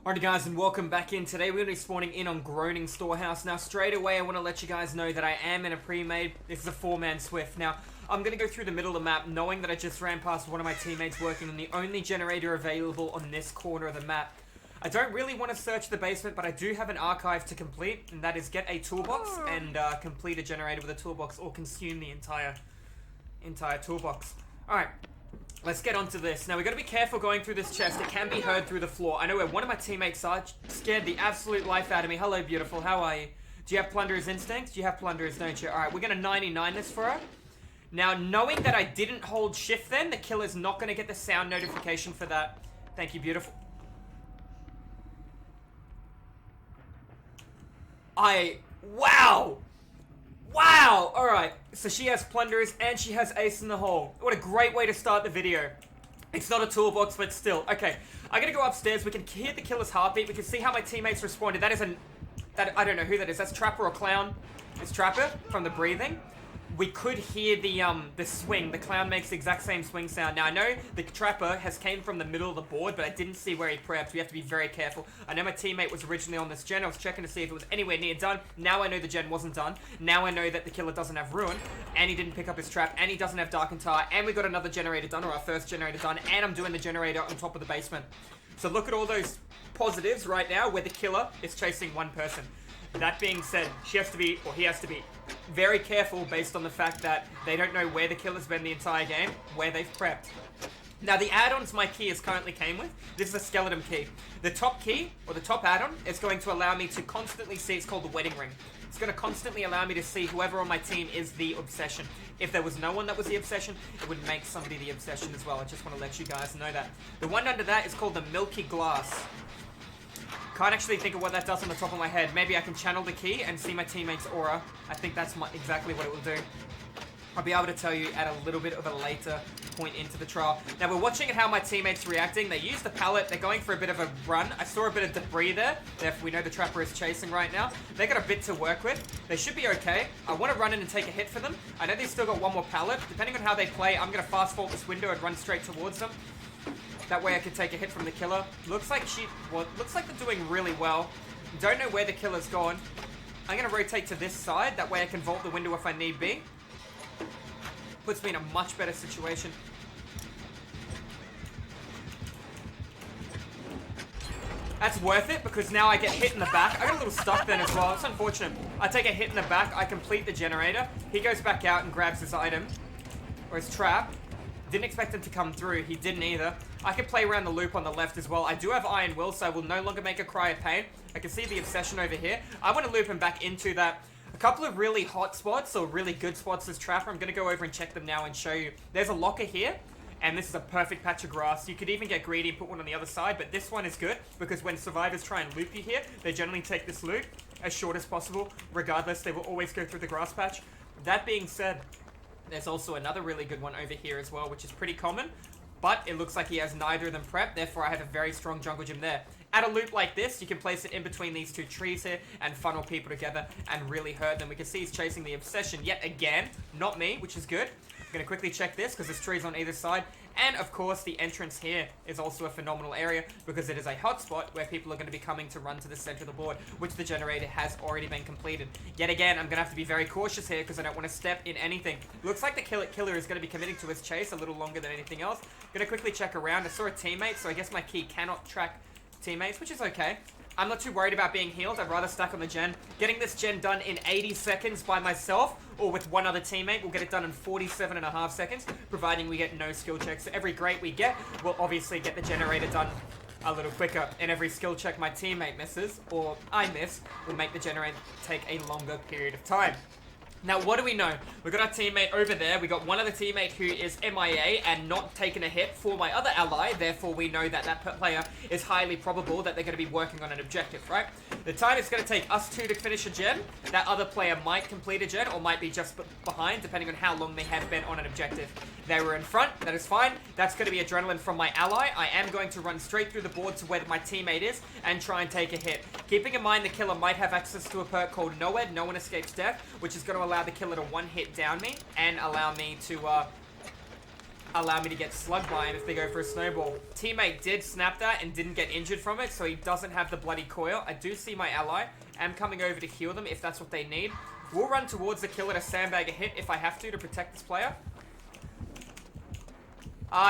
Alright guys, and welcome back in. Today we're going to be spawning in on Groaning Storehouse. Now straight away I want to let you guys know that I am in a pre-made. This is a 4-man Swift. Now I'm going to go through the middle of the map knowing that I just ran past one of my teammates working on the only generator available on this corner of the map. I don't really want to search the basement, but I do have an archive to complete, and that is get a toolbox and complete a generator with a toolbox or consume the entire toolbox. Alright. Let's get onto this. Now, we've got to be careful going through this chest. It can be heard through the floor. I know where one of my teammates are. Scared the absolute life out of me. Hello, beautiful. How are you? Do you have Plunderers instincts? You have Plunderers, don't you? Alright, we're going to 99 this for her. Now, knowing that I didn't hold shift then, the killer's not going to get the sound notification for that. Thank you, beautiful. Wow! Wow! Alright, so she has Plunderers and she has Ace in the hole. What a great way to start the video. It's not a toolbox, but still. Okay, I'm gonna go upstairs. We can hear the killer's heartbeat. We can see how my teammates responded. That is I don't know who that is. That's Trapper or Clown. It's Trapper from the breathing. We could hear the swing. The Clown makes the exact same swing sound. Now, I know the Trapper has came from the middle of the board, but I didn't see where he prepped. We have to be very careful. I know my teammate was originally on this gen. I was checking to see if it was anywhere near done. Now I know the gen wasn't done. Now I know that the killer doesn't have Ruin, and he didn't pick up his trap, and he doesn't have Dark Entire, and we got another generator done, or our first generator done, and I'm doing the generator on top of the basement. So look at all those positives right now where the killer is chasing one person. That being said, she has to be, or he has to be, very careful based on the fact that they don't know where the killer's been the entire game, where they've prepped. Now, the add-ons my key is currently came with, this is a skeleton key. The top key, or the top add-on, is going to allow me to constantly see, it's called the wedding ring. It's going to constantly allow me to see whoever on my team is the obsession. If there was no one that was the obsession, it would make somebody the obsession as well. I just want to let you guys know that. The one under that is called the Milky Glass. Can't actually think of what that does on the top of my head. Maybe I can channel the key and see my teammate's aura. I think that's exactly what it will do. I'll be able to tell you at a little bit of a later point into the trial. Now, we're watching at how my teammates reacting. They use the pallet. They're going for a bit of a run. I saw a bit of debris there. Therefore, we know the Trapper is chasing right now. They got a bit to work with. They should be okay. I want to run in and take a hit for them. I know they've still got one more pallet. Depending on how they play, I'm going to fast forward this window and run straight towards them. That way I can take a hit from the killer. Looks like looks like they're doing really well. Don't know where the killer's gone. I'm going to rotate to this side. That way I can vault the window if I need be. Puts me in a much better situation. That's worth it because now I get hit in the back. I got a little stuck then as well. It's unfortunate. I take a hit in the back. I complete the generator. He goes back out and grabs his item. Or his trap. Didn't expect him to come through. He didn't either. I can play around the loop on the left as well. I do have Iron Will, so I will no longer make a cry of pain. I can see the obsession over here. I want to loop him back into that. A couple of really hot spots or really good spots as Trapper. I'm going to go over and check them now and show you. There's a locker here, and this is a perfect patch of grass. You could even get greedy and put one on the other side, but this one is good because when survivors try and loop you here, they generally take this loop as short as possible. Regardless, they will always go through the grass patch. That being said, there's also another really good one over here as well, which is pretty common. But it looks like he has neither of them prepped, therefore I have a very strong jungle gym there. At a loop like this, you can place it in between these two trees here and funnel people together and really hurt them. We can see he's chasing the obsession yet again, not me, which is good. I'm going to quickly check this because there's trees on either side. And of course, the entrance here is also a phenomenal area because it is a hotspot where people are going to be coming to run to the center of the board, which the generator has already been completed. Yet again, I'm going to have to be very cautious here because I don't want to step in anything. Looks like the killer is going to be committing to his chase a little longer than anything else. Going to quickly check around. I saw a teammate, so I guess my key cannot track teammates, which is okay. I'm not too worried about being healed. I'd rather stack on the gen. Getting this gen done in 80 seconds by myself or with one other teammate, we'll get it done in 47.5 seconds, providing we get no skill checks. So every grade we get, we'll obviously get the generator done a little quicker. And every skill check my teammate misses, or I miss, will make the generator take a longer period of time. Now, what do we know? We've got our teammate over there. We got one other teammate who is MIA and not taking a hit for my other ally. Therefore, we know that that player is highly probable that they're going to be working on an objective, right? The time it's going to take us two to finish a gen. That other player might complete a gen or might be just behind, depending on how long they have been on an objective. They were in front. That is fine. That's going to be adrenaline from my ally. I am going to run straight through the board to where my teammate is and try and take a hit. Keeping in mind the killer might have access to a perk called NOED, No One Escapes Death, which is going to allow the killer to one-hit down me and allow me to allow me to get slugged by him if they go for a snowball. Teammate did snap that and didn't get injured from it, so he doesn't have the bloody coil. I do see my ally. I'm coming over to heal them if that's what they need. We'll run towards the killer to sandbag a hit if I have to protect this player.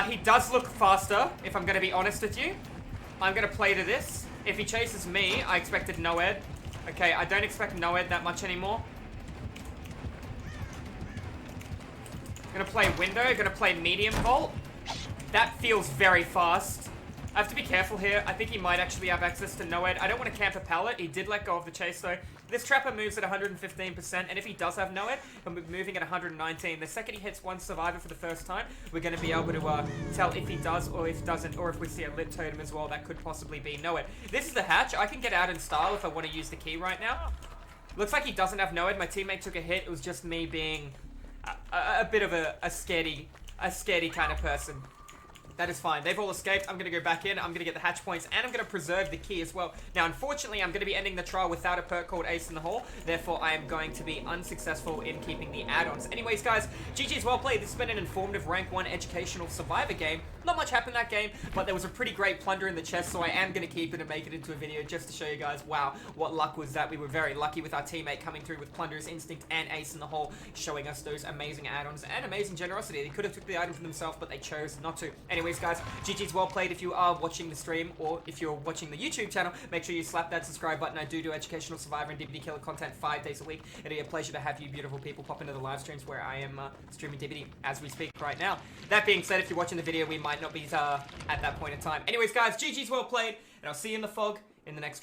He does look faster, if I'm going to be honest with you. I'm going to play to this. If he chases me, I expected no ed. Okay, I don't expect no ed that much anymore. Gonna play window, gonna play medium vault. That feels very fast. I have to be careful here. I think he might actually have access to no ed. I don't want to camp a pallet. He did let go of the chase though. This trapper moves at 115%, and if he does have no ed, he'll be moving at 119. The second he hits one survivor for the first time, we're going to be able to tell if he does or if doesn't, or if we see a lit totem as well, that could possibly be no ed. This is the hatch. I can get out in style if I want to use the key right now. Looks like he doesn't have no ed. My teammate took a hit. It was just me being a bit of a scaredy kind of person. That is fine. They've all escaped. I'm going to go back in. I'm going to get the hatch points, and I'm going to preserve the key as well. Now, unfortunately, I'm going to be ending the trial without a perk called Ace in the Hole. Therefore, I am going to be unsuccessful in keeping the add-ons. Anyways, guys, GG's well played. This has been an informative rank 1 educational survivor game. Not much happened that game, but there was a pretty great plunder in the chest, so I am going to keep it and make it into a video just to show you guys, wow, what luck was that. We were very lucky with our teammate coming through with Plunderers, Instinct, and Ace in the Hole, showing us those amazing add-ons and amazing generosity. They could have took the item for themselves, but they chose not to. Anyways, guys, GG's well played. If you are watching the stream or if you're watching the YouTube channel, make sure you slap that subscribe button. I do educational survivor and DBD killer content 5 days a week. It'll be a pleasure to have you beautiful people pop into the live streams where I am streaming DBD as we speak right now. That being said, if you're watching the video, we might not be at that point in time. Anyways, guys, GG's well played, and I'll see you in the fog in the next